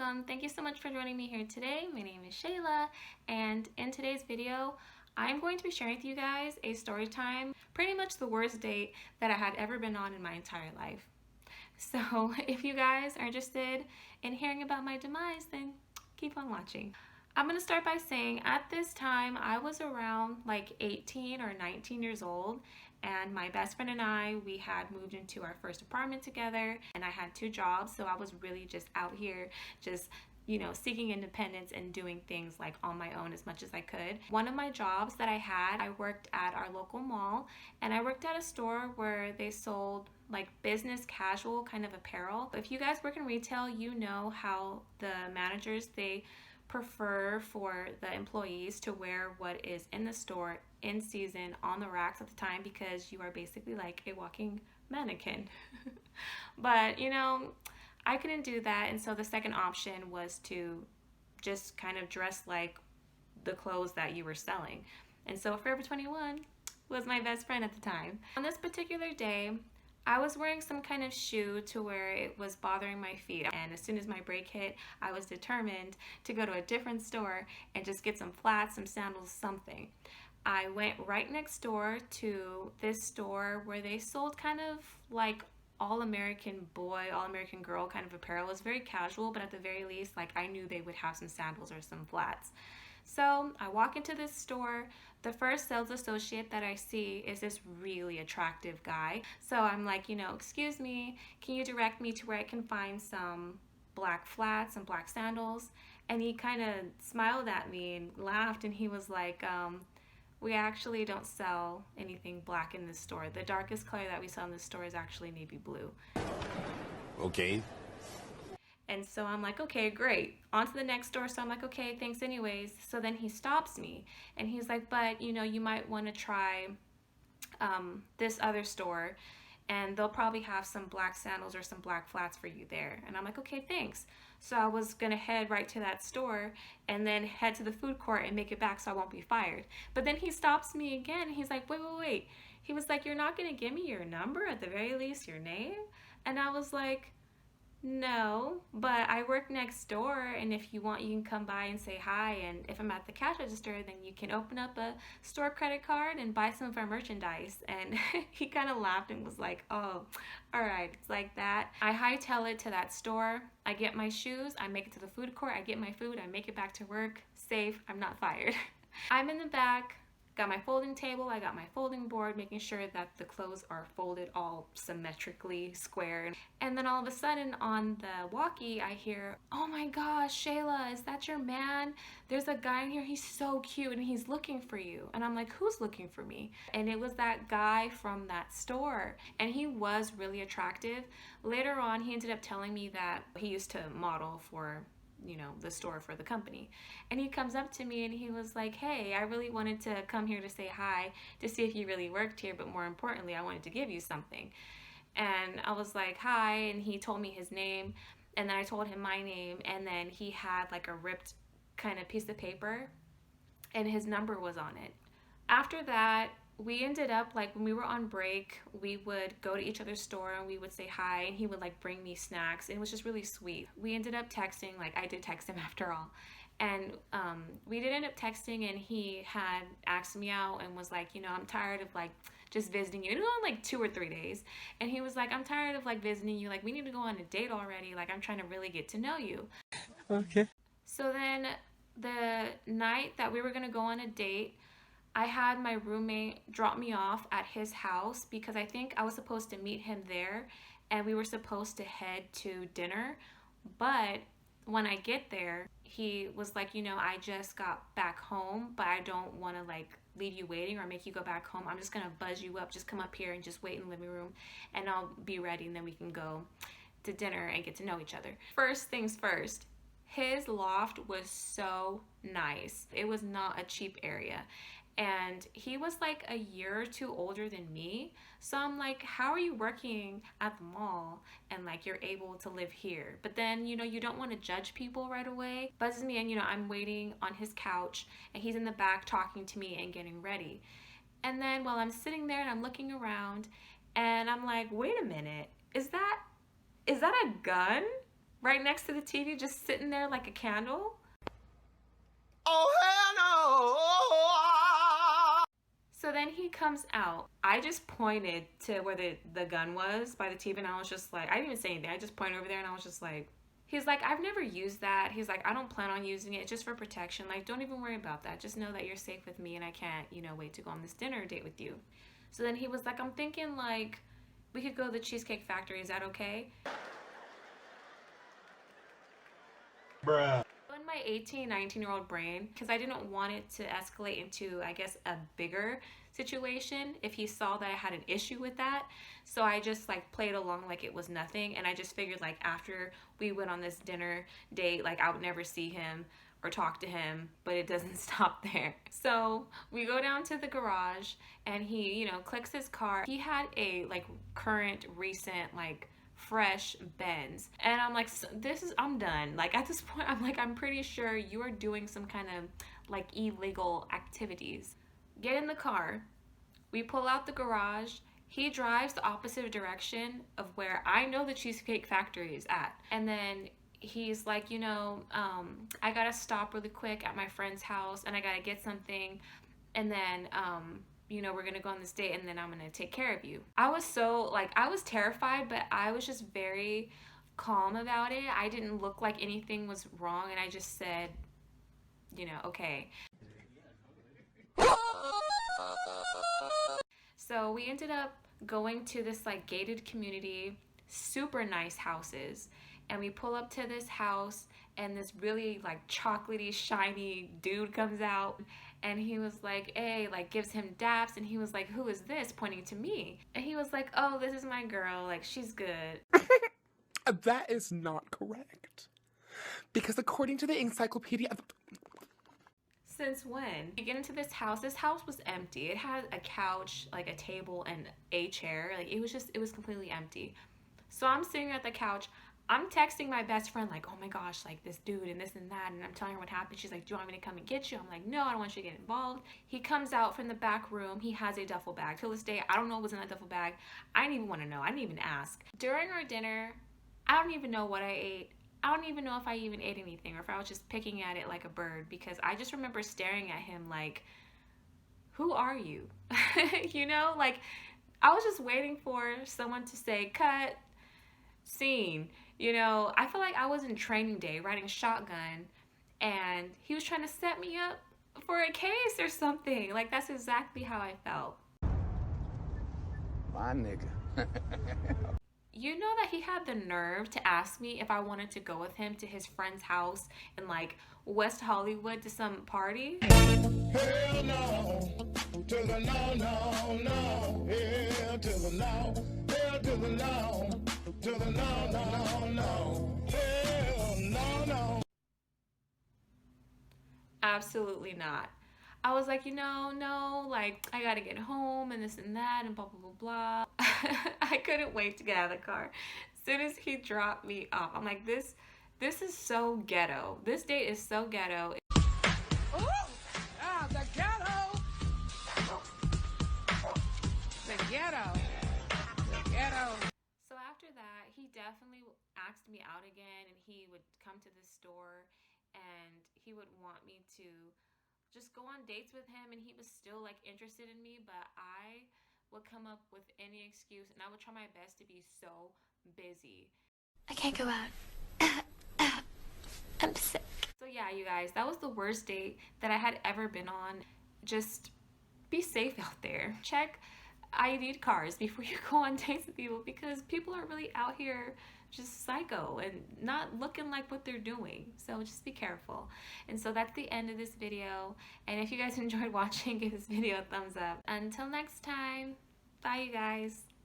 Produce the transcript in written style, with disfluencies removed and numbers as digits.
welcome. Thank you so much for joining me here today. My name is Shayla, and in today's video, I'm going to be sharing with you guys a story time, pretty much the worst date that I had ever been on in my entire life. So if you guys are interested in hearing about my demise, then keep on watching. I'm going to start by saying at this time I was around like 18 or 19 years old, and my best friend and we had moved into our first apartment together, and I had 2 jobs, so I was really just out here just seeking independence and doing things like on my own as much as I could. One of my jobs that I had, I worked at our local mall, and I worked at a store where they sold like business casual kind of apparel. If you guys work in retail, you know how the managers, they prefer for the employees to wear what is in the store in season on the racks at the time, because you are basically like a walking mannequin. But I couldn't do that, and so the second option was to just kind of dress like the clothes that you were selling. And so Forever 21 was my best friend at the time. On this particular day, I was wearing some kind of shoe to where it was bothering my feet, and as soon as my break hit, I was determined to go to a different store and just get some flats, some sandals, something. I went right next door to this store where they sold kind of like all-American boy, all-American girl kind of apparel. It was very casual, but at the very least, like, I knew they would have some sandals or some flats. So I walk into this store. The first sales associate that I see is this really attractive guy. So I'm like, excuse me, can you direct me to where I can find some black flats and black sandals? And he kind of smiled at me and laughed, and he was like, we actually don't sell anything black in this store. The darkest color that we sell in this store is actually navy blue. Okay. And so I'm like, okay, great. On to the next store. So I'm like, okay, thanks anyways. So then he stops me and he's like, but you might want to try this other store, and they'll probably have some black sandals or some black flats for you there. And I'm like, okay, thanks. So I was gonna head right to that store and then head to the food court and make it back so I won't be fired. But then he stops me again and he's like, wait. He was like, you're not gonna give me your number, at the very least your name? And I was like, no, but I work next door, and if you want, you can come by and say hi, and if I'm at the cash register, then you can open up a store credit card and buy some of our merchandise. And he kind of laughed and was like, oh, all right, it's like that. I hightail it to that store. I get my shoes, I make it to the food court, I get my food, I make it back to work, safe, I'm not fired. I'm in the back, got my folding table, I got my folding board, making sure that the clothes are folded all symmetrically square. And then all of a sudden on the walkie, I hear, oh my gosh, Shayla, is that your man? There's a guy in here, he's so cute and he's looking for you. And I'm like, who's looking for me? And it was that guy from that store, and he was really attractive. Later on, he ended up telling me that he used to model for the store for the company. And he comes up to me and he was like, hey, I really wanted to come here to say hi, to see if you really worked here, but more importantly, I wanted to give you something. And I was like, hi, and he told me his name, and then I told him my name, and then he had like a ripped kind of piece of paper, and his number was on it. After that, we ended up, like, when we were on break, we would go to each other's store and we would say hi, and he would like bring me snacks. It was just really sweet. We ended up texting, like I did text him after all. And we did end up texting, and he had asked me out and was like, I'm tired of like just visiting you. It was only like 2 or 3 days. And he was like, I'm tired of like visiting you. Like, we need to go on a date already. Like, I'm trying to really get to know you. Okay. So then the night that we were gonna go on a date, I had my roommate drop me off at his house because I think I was supposed to meet him there, and we were supposed to head to dinner. But when I get there, he was like, I just got back home, but I don't want to like leave you waiting or make you go back home. I'm just gonna buzz you up. Just come up here and just wait in the living room, and I'll be ready, and then we can go to dinner and get to know each other. First things first, his loft was so nice. It was not a cheap area. And he was like a year or 2 older than me. So I'm like, how are you working at the mall and like you're able to live here? But then, you don't want to judge people right away. Buzzes me in, I'm waiting on his couch, and he's in the back talking to me and getting ready. And then while I'm sitting there and I'm looking around, and I'm like, wait a minute, is that a gun? right next to the TV, just sitting there like a candle. Oh, hell no! So then he comes out. I just pointed to where the gun was by the TV, and I was just like, I didn't even say anything. I just pointed over there, and I was just like, he's like, I've never used that. He's like, I don't plan on using it, just for protection. Like, don't even worry about that. Just know that you're safe with me, and I can't, wait to go on this dinner date with you. So then he was like, I'm thinking like we could go to the Cheesecake Factory. Is that okay? Bruh. In my 18, 19-year-old brain, because I didn't want it to escalate into, I guess, a bigger situation if he saw that I had an issue with that. So I just like played along like it was nothing, and I just figured like after we went on this dinner date, like I would never see him or talk to him, but it doesn't stop there. So we go down to the garage, and he, clicks his car. He had a like current, recent, like fresh Benz, and I'm like, I'm done. Like at this point, I'm like, I'm pretty sure you are doing some kind of like illegal activities. Get in the car. We pull out the garage. He drives the opposite direction of where I know the Cheesecake Factory is at. And then he's like, I gotta stop really quick at my friend's house, and I gotta get something, and then we're gonna go on this date, and then I'm gonna take care of you. I was so like, I was terrified, but I was just very calm about it. I didn't look like anything was wrong, and I just said, okay. So we ended up going to this like gated community, super nice houses, and we pull up to this house, and this really like chocolatey, shiny dude comes out, and he was like, hey, like gives him daps, and he was like, who is this, pointing to me, and he was like, oh, this is my girl, like she's good. That is not correct. Because according to the encyclopedia of... Since when? We get into this house was empty. It had a couch, like a table, and a chair. Like it was completely empty. So I'm sitting at the couch. I'm texting my best friend like, oh my gosh, like this dude and this and that, and I'm telling her what happened. She's like, do you want me to come and get you? I'm like, no, I don't want you to get involved. He comes out from the back room. He has a duffel bag. Till this day, I don't know what was in that duffel bag. I didn't even want to know. I didn't even ask. During our dinner, I don't even know what I ate. I don't even know if I even ate anything, or if I was just picking at it like a bird, because I just remember staring at him like, who are you? Like I was just waiting for someone to say, cut, scene. I feel like I was in training day riding shotgun, and he was trying to set me up for a case or something. Like that's exactly how I felt. My nigga. You know that he had the nerve to ask me if I wanted to go with him to his friend's house in like West Hollywood to some party? Hell no, to the no, no, no. Hell to the no, hell to the no, to the no, no, no. Hell no, no. Absolutely not. I was like, no, like I gotta get home and this and that and blah, blah, blah, blah. I couldn't wait to get out of the car. As soon as he dropped me off, I'm like, this is so ghetto. This date is so ghetto. Ooh, the ghetto. The ghetto. The ghetto. So after that, he definitely asked me out again, and he would come to the store, and he would want me to just go on dates with him, and he was still like interested in me, but I would come up with any excuse, and I would try my best to be so busy. I can't go out. I'm sick. So yeah, you guys, that was the worst date that I had ever been on. Just be safe out there. Check ID cards before you go on dates with people, because people are really out here just psycho and not looking like what they're doing. So just be careful. And so that's the end of this video. And if you guys enjoyed watching, give this video a thumbs up. Until next time, bye you guys.